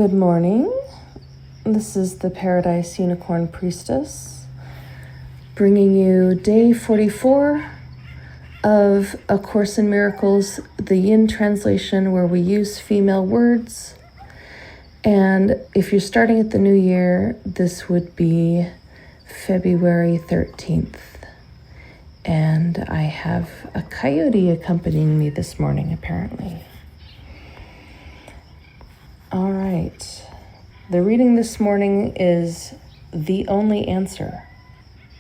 Good morning. This is the Paradise Unicorn Priestess, bringing you day 44 of A Course in Miracles, the Yin translation, where we use female words. And if you're starting at the new year, this would be February 13th. And I have a coyote accompanying me this morning, apparently. All right. The reading this morning is The Only Answer.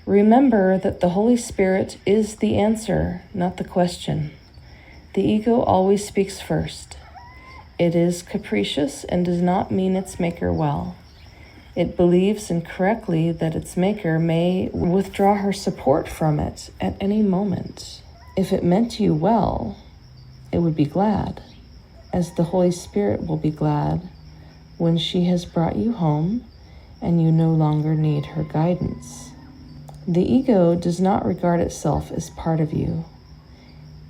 Remember that the Holy Spirit is the answer, not the question. The ego always speaks first. It is capricious and does not mean its maker well. It believes incorrectly that its maker may withdraw her support from it at any moment. If it meant you well, it would be glad, as the Holy Spirit will be glad when she has brought you home and you no longer need her guidance. The ego does not regard itself as part of you.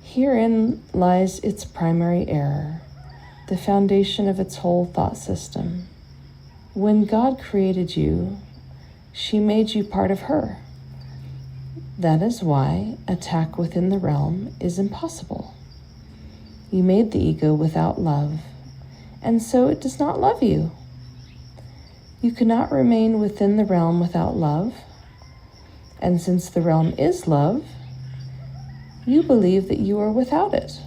Herein lies its primary error, the foundation of its whole thought system. When God created you, she made you part of her. That is why attack within the realm is impossible. You made the ego without love, and so it does not love you. You cannot remain within the realm without love, and since the realm is love, you believe that you are without it.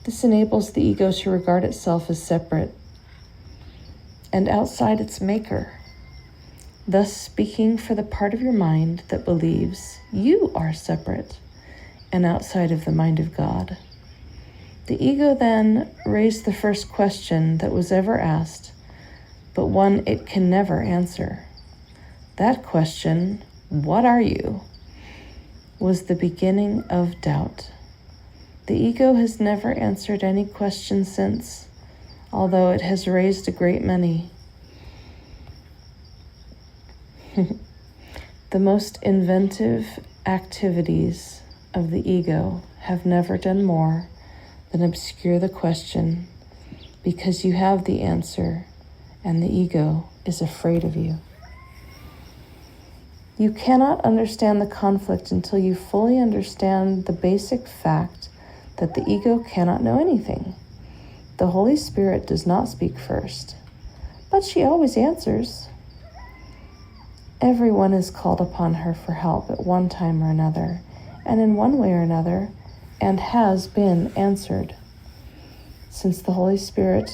This enables the ego to regard itself as separate and outside its maker, thus speaking for the part of your mind that believes you are separate and outside of the mind of God. The ego then raised the first question that was ever asked, but one it can never answer. That question, "What are you?" was the beginning of doubt. The ego has never answered any question since, although it has raised a great many. The most inventive activities of the ego have never done more than obscure the question, because you have the answer and the ego is afraid of you. You cannot understand the conflict until you fully understand the basic fact that the ego cannot know anything. The Holy Spirit does not speak first, but she always answers. Everyone is called upon her for help at one time or another, and in one way or another, and has been answered. Since the Holy Spirit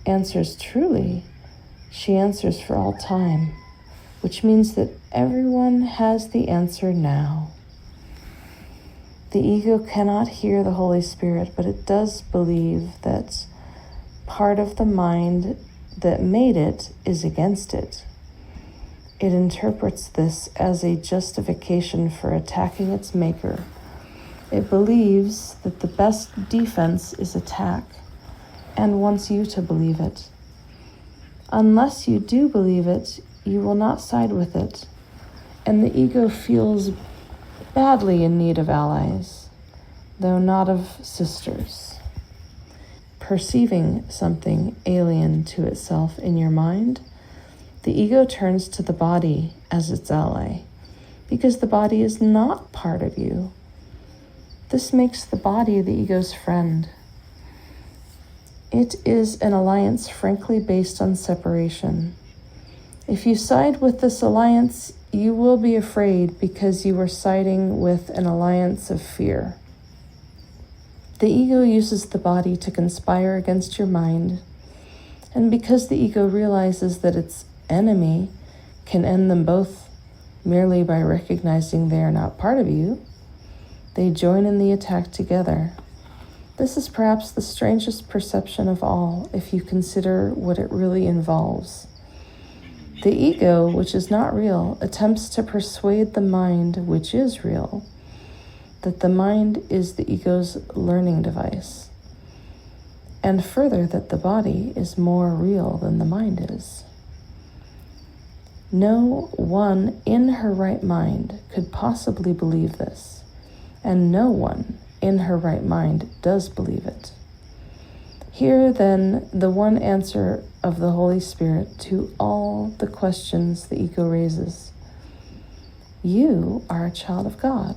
answers truly, she answers for all time, which means that everyone has the answer now. The ego cannot hear the Holy Spirit, but it does believe that part of the mind that made it is against it. It interprets this as a justification for attacking its maker. It believes that the best defense is attack and wants you to believe it. Unless you do believe it, you will not side with it, and the ego feels badly in need of allies, though not of sisters. Perceiving something alien to itself in your mind, the ego turns to the body as its ally, because the body is not part of you. This makes the body the ego's friend. It is an alliance frankly based on separation. If you side with this alliance, you will be afraid because you are siding with an alliance of fear. The ego uses the body to conspire against your mind, and because the ego realizes that its enemy can end them both merely by recognizing they are not part of you, they join in the attack together. This is perhaps the strangest perception of all if you consider what it really involves. The ego, which is not real, attempts to persuade the mind, which is real, that the mind is the ego's learning device, and further that the body is more real than the mind is. No one in her right mind could possibly believe this, and no one in her right mind does believe it. Hear then the one answer of the Holy Spirit to all the questions the ego raises. You are a child of God,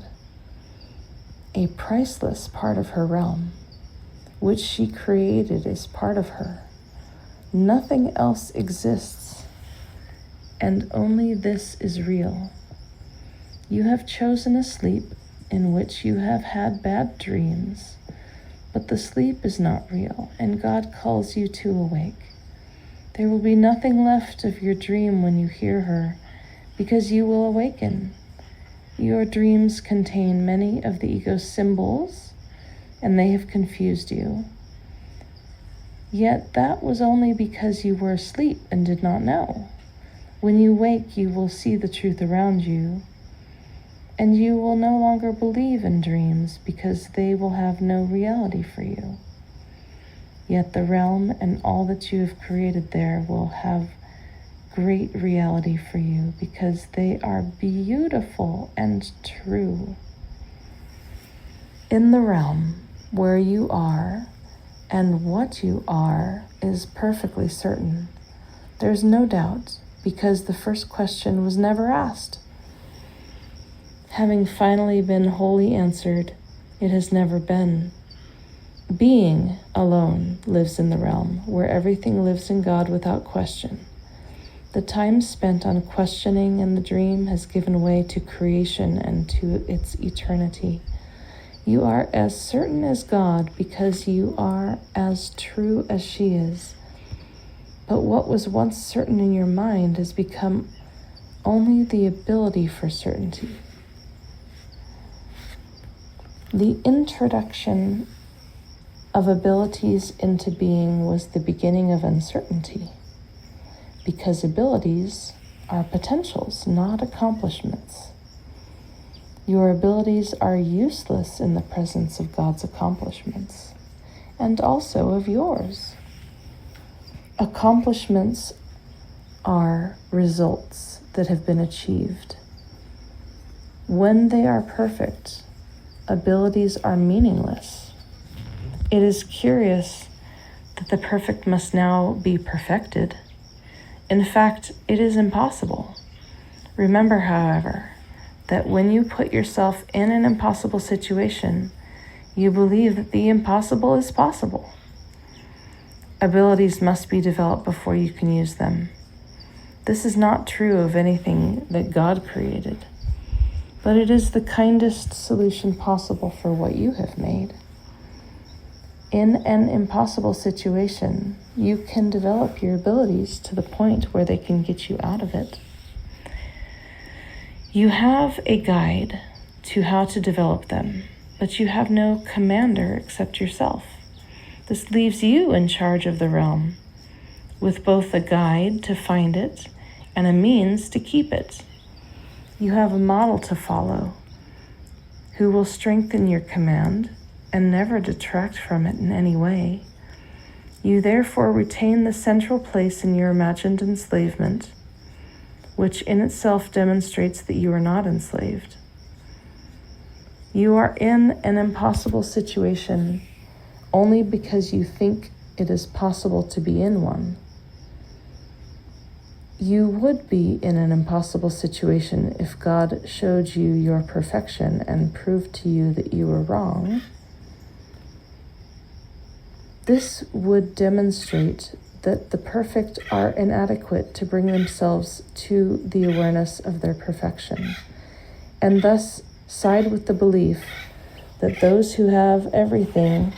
a priceless part of her realm, which she created as part of her. Nothing else exists, and only this is real. You have chosen a sleep in which you have had bad dreams, but the sleep is not real, and God calls you to awake. There will be nothing left of your dream when you hear her, because you will awaken. Your dreams contain many of the ego's symbols, and they have confused you. Yet that was only because you were asleep and did not know. When you wake, you will see the truth around you, and you will no longer believe in dreams because they will have no reality for you. Yet the realm and all that you have created there will have great reality for you because they are beautiful and true. In the realm where you are and what you are is perfectly certain. There's no doubt because the first question was never asked. Having finally been wholly answered, it has never been. Being alone lives in the realm where everything lives in God without question. The time spent on questioning in the dream has given way to creation and to its eternity. You are as certain as God because you are as true as she is. But what was once certain in your mind has become only the ability for certainty. The introduction of abilities into being was the beginning of uncertainty, because abilities are potentials, not accomplishments. Your abilities are useless in the presence of God's accomplishments, and also of yours. Accomplishments are results that have been achieved. When they are perfect, abilities are meaningless. It is curious that the perfect must now be perfected. In fact, it is impossible. Remember, however, that when you put yourself in an impossible situation, you believe that the impossible is possible. Abilities must be developed before you can use them. This is not true of anything that God created, but it is the kindest solution possible for what you have made. In an impossible situation, you can develop your abilities to the point where they can get you out of it. You have a guide to how to develop them, but you have no commander except yourself. This leaves you in charge of the realm, with both a guide to find it and a means to keep it. You have a model to follow, who will strengthen your command and never detract from it in any way. You therefore retain the central place in your imagined enslavement, which in itself demonstrates that you are not enslaved. You are in an impossible situation only because you think it is possible to be in one. You would be in an impossible situation if God showed you your perfection and proved to you that you were wrong. This would demonstrate that the perfect are inadequate to bring themselves to the awareness of their perfection, and thus side with the belief that those who have everything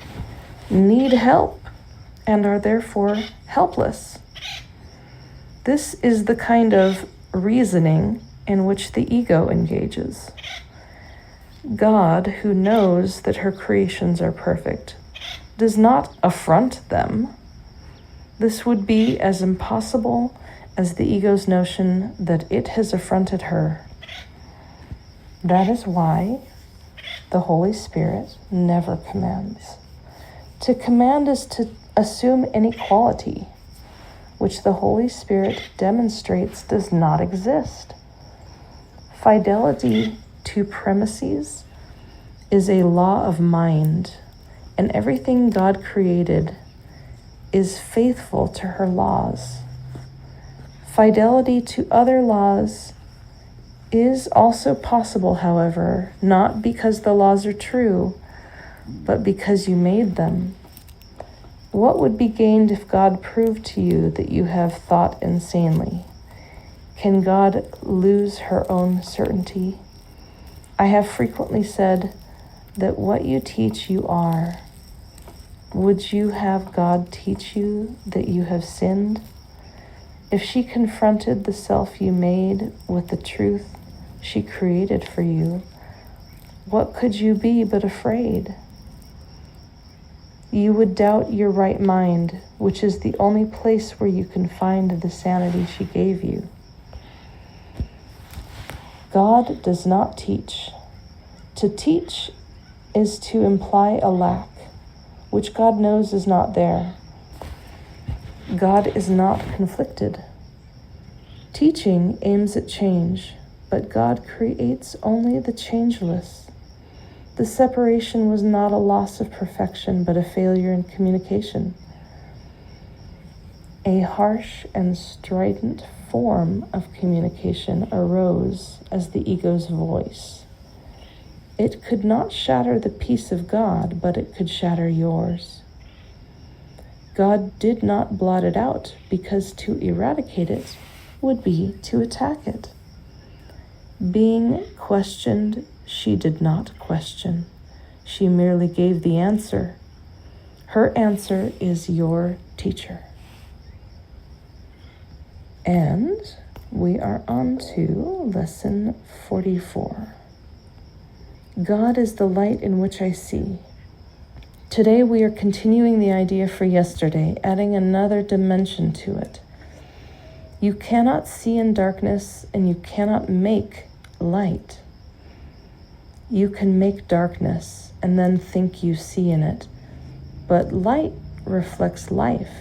need help and are therefore helpless. This is the kind of reasoning in which the ego engages. God, who knows that her creations are perfect, does not affront them. This would be as impossible as the ego's notion that it has affronted her. That is why the Holy Spirit never commands. To command is to assume inequality, which the Holy Spirit demonstrates does not exist. Fidelity to premises is a law of mind, and everything God created is faithful to her laws. Fidelity to other laws is also possible, however, not because the laws are true, but because you made them. What would be gained if God proved to you that you have thought insanely? Can God lose her own certainty? I have frequently said that what you teach you are. Would you have God teach you that you have sinned? If she confronted the self you made with the truth she created for you, what could you be but afraid? You would doubt your right mind, which is the only place where you can find the sanity she gave you. God does not teach. To teach is to imply a lack, which God knows is not there. God is not conflicted. Teaching aims at change, but God creates only the changeless. The separation was not a loss of perfection, but a failure in communication. A harsh and strident form of communication arose as the ego's voice. It could not shatter the peace of God, but it could shatter yours. God did not blot it out, because to eradicate it would be to attack it. Being questioned, she did not question. She merely gave the answer. Her answer is your teacher. And we are on to lesson 44. God is the light in which I see. Today we are continuing the idea for yesterday, adding another dimension to it. You cannot see in darkness, and you cannot make light. You can make darkness and then think you see in it, but light reflects life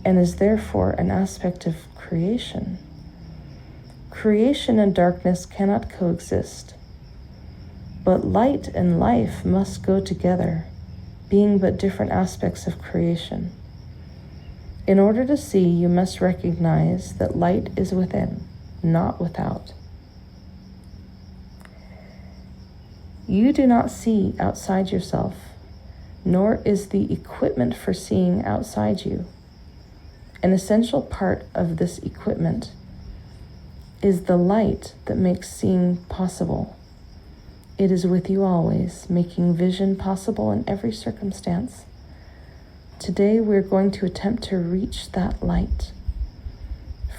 and is therefore an aspect of creation. Creation and darkness cannot coexist, but light and life must go together, being but different aspects of creation. In order to see, you must recognize that light is within, not without. You do not see outside yourself, nor is the equipment for seeing outside you. An essential part of this equipment is the light that makes seeing possible. It is with you always, making vision possible in every circumstance. Today we're going to attempt to reach that light.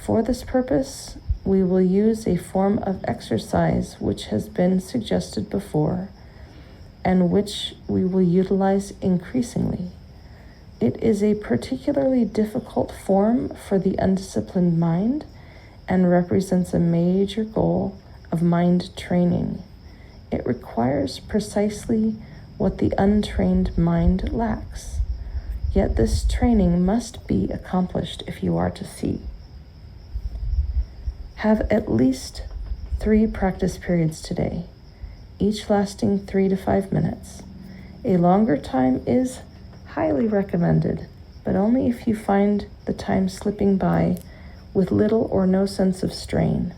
For this purpose, we will use a form of exercise which has been suggested before and which we will utilize increasingly. It is a particularly difficult form for the undisciplined mind and represents a major goal of mind training. It requires precisely what the untrained mind lacks. Yet this training must be accomplished if you are to see. Have at least 3 practice periods today, each lasting 3 to 5 minutes. A longer time is highly recommended, but only if you find the time slipping by with little or no sense of strain.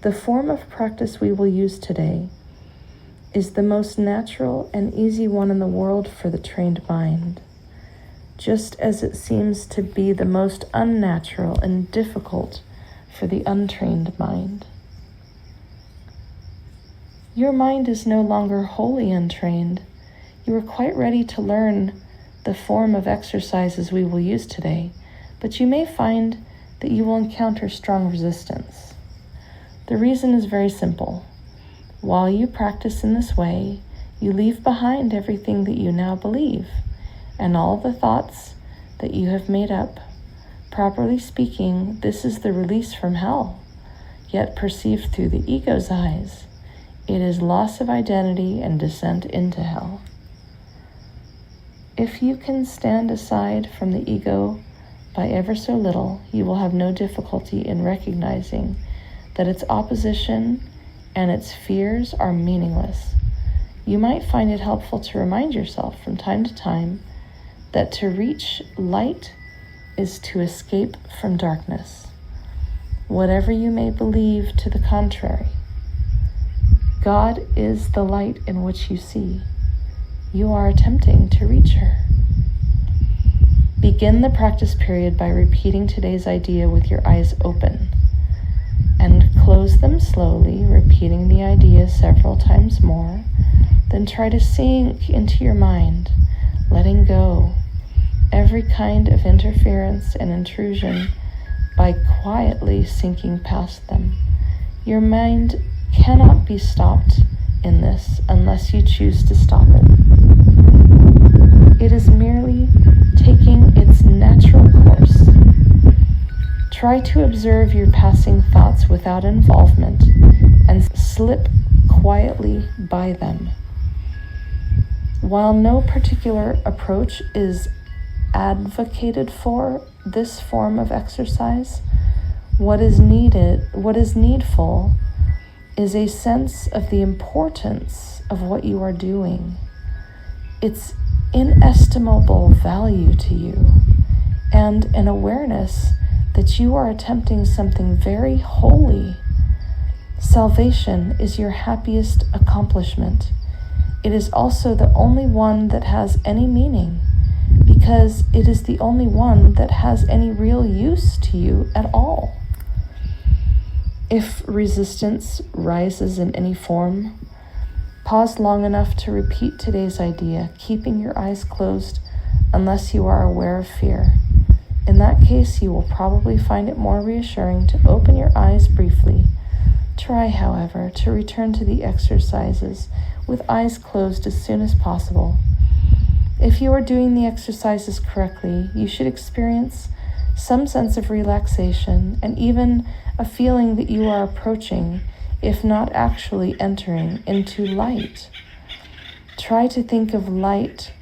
The form of practice we will use today is the most natural and easy one in the world for the trained mind, just as it seems to be the most unnatural and difficult for the untrained mind. Your mind is no longer wholly untrained. You are quite ready to learn the form of exercises we will use today, but you may find that you will encounter strong resistance. The reason is very simple. While you practice in this way, you leave behind everything that you now believe, and all the thoughts that you have made up. Properly speaking, this is the release from hell, yet perceived through the ego's eyes. It is loss of identity and descent into hell. If you can stand aside from the ego by ever so little, you will have no difficulty in recognizing that its opposition and its fears are meaningless. You might find it helpful to remind yourself from time to time that to reach light is to escape from darkness. Whatever you may believe to the contrary, God is the light in which you see. You are attempting to reach her. Begin the practice period by repeating today's idea with your eyes open, and close them slowly, repeating the idea several times more. Then try to sink into your mind, letting go every kind of interference and intrusion by quietly sinking past them. Your mind cannot be stopped in this unless you choose to stop it. It is merely taking its natural course. Try to observe your passing thoughts without involvement and slip quietly by them. While no particular approach is advocated for this form of exercise, what is needful is a sense of the importance of what you are doing, its inestimable value to you, and an awareness that you are attempting something very holy. Salvation is your happiest accomplishment. It is also the only one that has any meaning, because it is the only one that has any real use to you at all. If resistance rises in any form, pause long enough to repeat today's idea, keeping your eyes closed unless you are aware of fear. In that case, you will probably find it more reassuring to open your eyes briefly. Try, however, to return to the exercises with eyes closed as soon as possible. If you are doing the exercises correctly, you should experience some sense of relaxation and even a feeling that you are approaching, if not actually entering, into light. Try to think of light,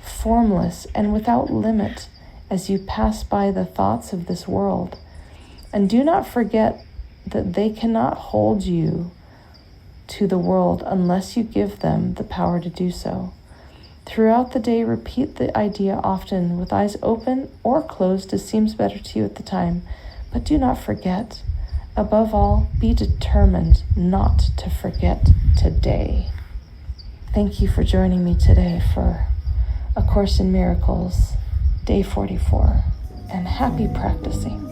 formless and without limit, as you pass by the thoughts of this world. And do not forget that they cannot hold you to the world unless you give them the power to do so. Throughout the day, repeat the idea often with eyes open or closed as seems better to you at the time. But do not forget. Above all, be determined not to forget today. Thank you for joining me today for A Course in Miracles, Day 44, and happy practicing.